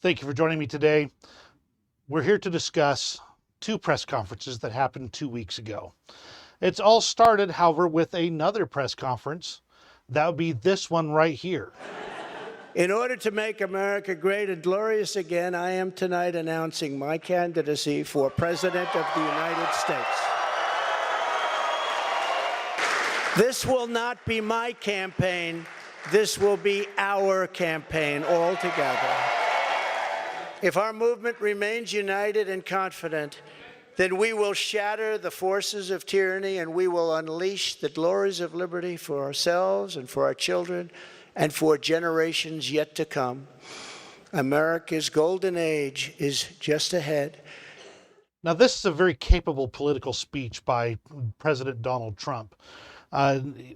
Thank you for joining me today. We're here to discuss two press conferences that happened 2 weeks ago. It's all started, however, with another press conference. That would be this one right here. In order to make America great and glorious again, I am tonight announcing my candidacy for President of the United States. This will not be my campaign. This will be our campaign all together. If our movement remains united and confident, then we will shatter the forces of tyranny and we will unleash the glories of liberty for ourselves and for our children and for generations yet to come. America's golden age is just ahead. Now, this is a very capable political speech by President Donald Trump.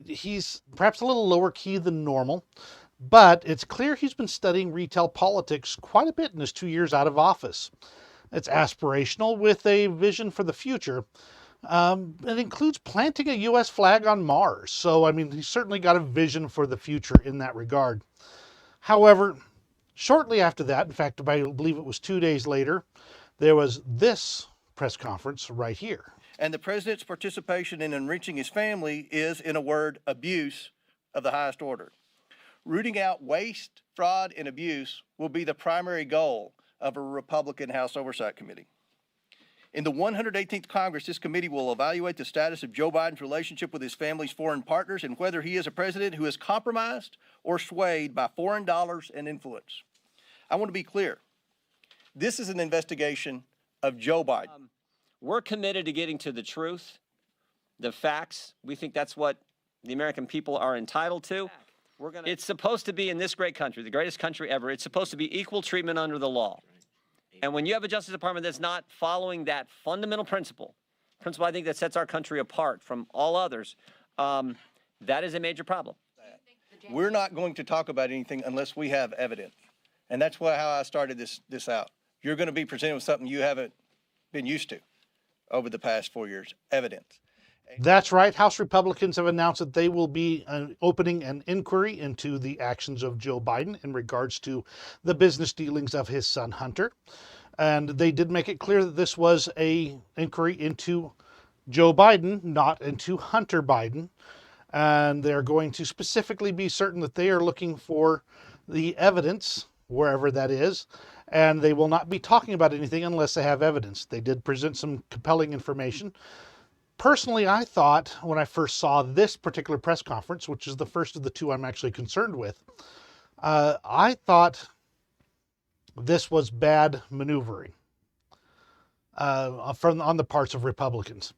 He's perhaps a little lower key than normal, but it's clear he's been studying retail politics quite a bit in his 2 years out of office. It's aspirational with a vision for the future. It includes planting a U.S. flag on Mars. So, he's certainly got a vision for the future in that regard. However, shortly after that, in fact, I believe it was 2 days later, there was this press conference right here. And the president's participation in enriching his family is, in a word, abuse of the highest order. Rooting out waste, fraud, and abuse will be the primary goal of a Republican House Oversight Committee. In the 118th Congress, this committee will evaluate the status of Joe Biden's relationship with his family's foreign partners and whether he is a president who is compromised or swayed by foreign dollars and influence. I want to be clear. This is an investigation of Joe Biden. We're committed to getting to the truth, the facts. We think that's what the American people are entitled to. It's supposed to be in this great country, the greatest country ever, it's supposed to be equal treatment under the law. And when you have a Justice Department that's not following that fundamental principle I think that sets our country apart from all others, that is a major problem. We're not going to talk about anything unless we have evidence. And that's how I started this out. You're going to be presented with something you haven't been used to over the past 4 years, evidence. That's right. House Republicans have announced that they will be opening an inquiry into the actions of Joe Biden in regards to the business dealings of his son, Hunter. And they did make it clear that this was an inquiry into Joe Biden, not into Hunter Biden. And they're going to specifically be certain that they are looking for the evidence, wherever that is, and they will not be talking about anything unless they have evidence. They did present some compelling information. Personally, I thought when I first saw this particular press conference, which is the first of the two I'm actually concerned with, I thought this was bad maneuvering on the parts of Republicans.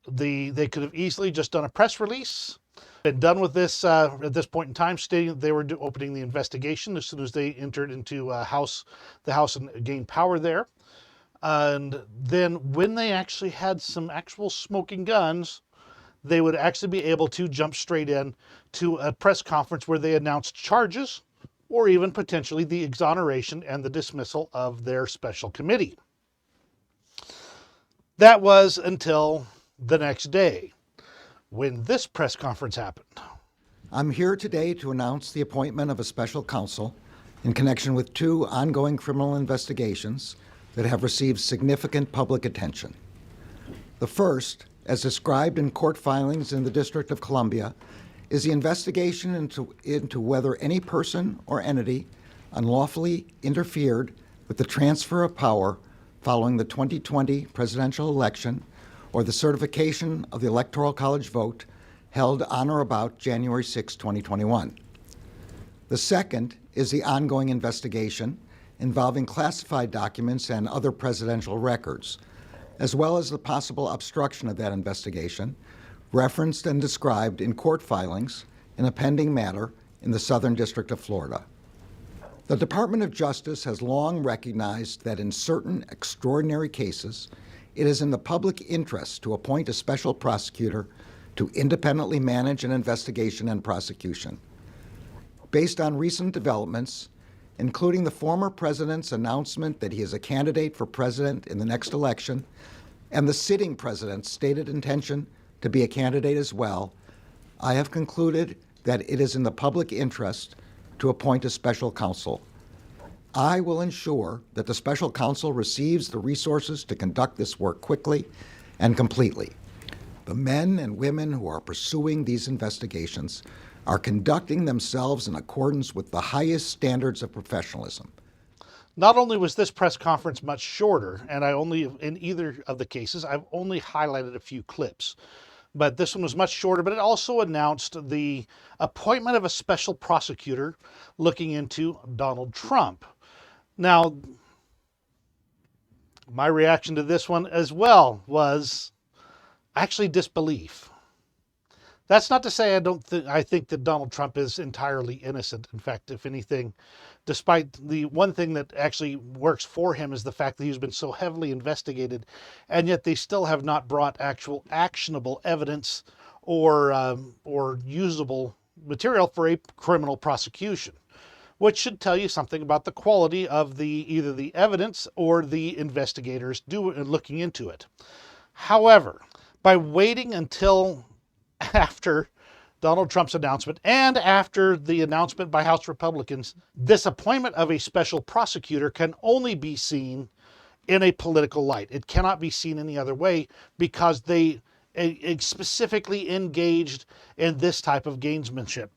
They could have easily just done a press release, been done with this at this point in time, stating that they were opening the investigation as soon as they entered into the House and gained power there. And then when they actually had some actual smoking guns, they would actually be able to jump straight in to a press conference where they announced charges or even potentially the exoneration and the dismissal of their special committee. That was until the next day when this press conference happened. I'm here today to announce the appointment of a special counsel in connection with two ongoing criminal investigations that have received significant public attention. The first, as described in court filings in the District of Columbia, is the investigation into whether any person or entity unlawfully interfered with the transfer of power following the 2020 presidential election or the certification of the Electoral College vote held on or about January 6, 2021. The second is the ongoing investigation involving classified documents and other presidential records, as well as the possible obstruction of that investigation, referenced and described in court filings in a pending matter in the Southern District of Florida. The Department of Justice has long recognized that in certain extraordinary cases, it is in the public interest to appoint a special prosecutor to independently manage an investigation and prosecution. Based on recent developments, including the former president's announcement that he is a candidate for president in the next election, and the sitting president's stated intention to be a candidate as well, I have concluded that it is in the public interest to appoint a special counsel. I will ensure that the special counsel receives the resources to conduct this work quickly and completely. The men and women who are pursuing these investigations are conducting themselves in accordance with the highest standards of professionalism. Not only was this press conference much shorter, and in either of the cases, I've only highlighted a few clips, but this one was much shorter, but it also announced the appointment of a special prosecutor looking into Donald Trump. Now, my reaction to this one as well was actually disbelief. That's not to say I think that Donald Trump is entirely innocent. In fact, if anything, despite the one thing that actually works for him is the fact that he's been so heavily investigated, and yet they still have not brought actual actionable evidence or usable material for a criminal prosecution, which should tell you something about the quality of either the evidence or the investigators looking into it. However, by waiting until after Donald Trump's announcement and after the announcement by House Republicans, this appointment of a special prosecutor can only be seen in a political light. It cannot be seen any other way because they specifically engaged in this type of gamesmanship.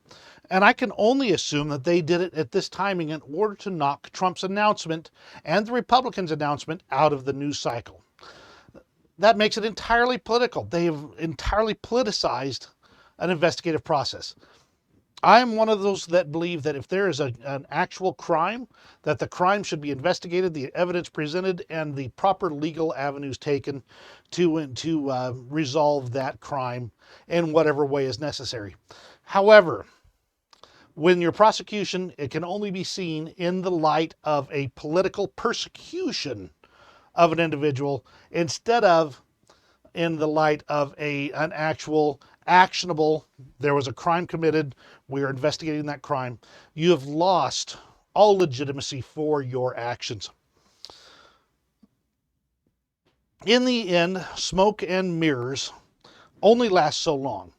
And I can only assume that they did it at this timing in order to knock Trump's announcement and the Republicans' announcement out of the news cycle. That makes it entirely political. They have entirely politicized an investigative process. I'm one of those that believe that if there is an actual crime, that the crime should be investigated, the evidence presented, and the proper legal avenues taken to resolve that crime in whatever way is necessary. However, when your prosecution, it can only be seen in the light of a political persecution of an individual instead of in the light of an actual actionable, there was a crime committed, we are investigating that crime. You have lost all legitimacy for your actions. In the end, smoke and mirrors only last so long.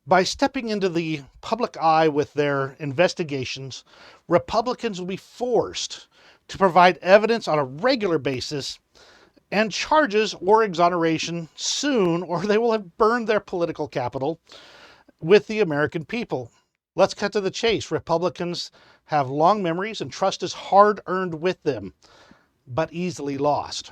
By stepping into the public eye with their investigations, Republicans will be forced to provide evidence on a regular basis and charges or exoneration soon, or they will have burned their political capital with the American people. Let's cut to the chase. Republicans have long memories and trust is hard earned with them, but easily lost.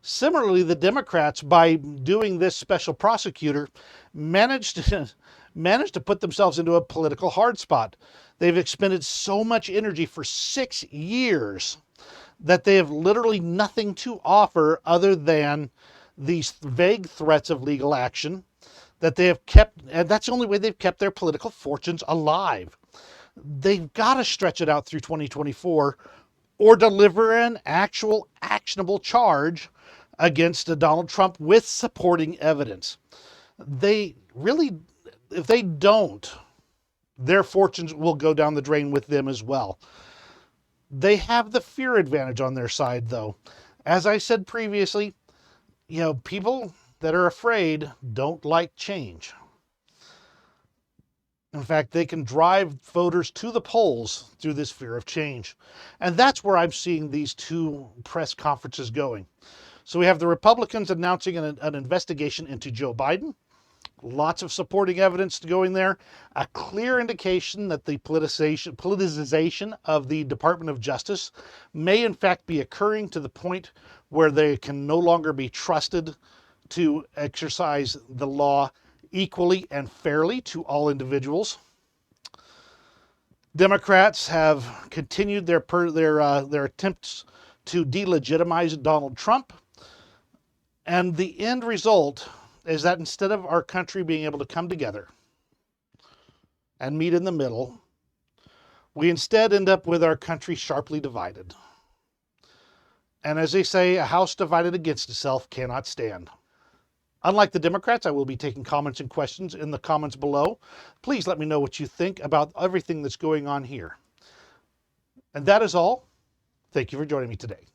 Similarly, the Democrats, by doing this special prosecutor, managed to put themselves into a political hard spot. They've expended so much energy for 6 years that they have literally nothing to offer other than these vague threats of legal action that they have kept, and that's the only way they've kept their political fortunes alive. They've got to stretch it out through 2024 or deliver an actual actionable charge against Donald Trump with supporting evidence. If they don't, their fortunes will go down the drain with them as well. They have the fear advantage on their side, though. As I said previously, people that are afraid don't like change. In fact, they can drive voters to the polls through this fear of change. And that's where I'm seeing these two press conferences going. So we have the Republicans announcing an investigation into Joe Biden. Lots of supporting evidence going there. A clear indication that the politicization of the Department of Justice may in fact be occurring to the point where they can no longer be trusted to exercise the law equally and fairly to all individuals. Democrats have continued their attempts to delegitimize Donald Trump. And the end result is that instead of our country being able to come together and meet in the middle, we instead end up with our country sharply divided. And as they say, a house divided against itself cannot stand. Unlike the Democrats, I will be taking comments and questions in the comments below. Please let me know what you think about everything that's going on here. And that is all. Thank you for joining me today.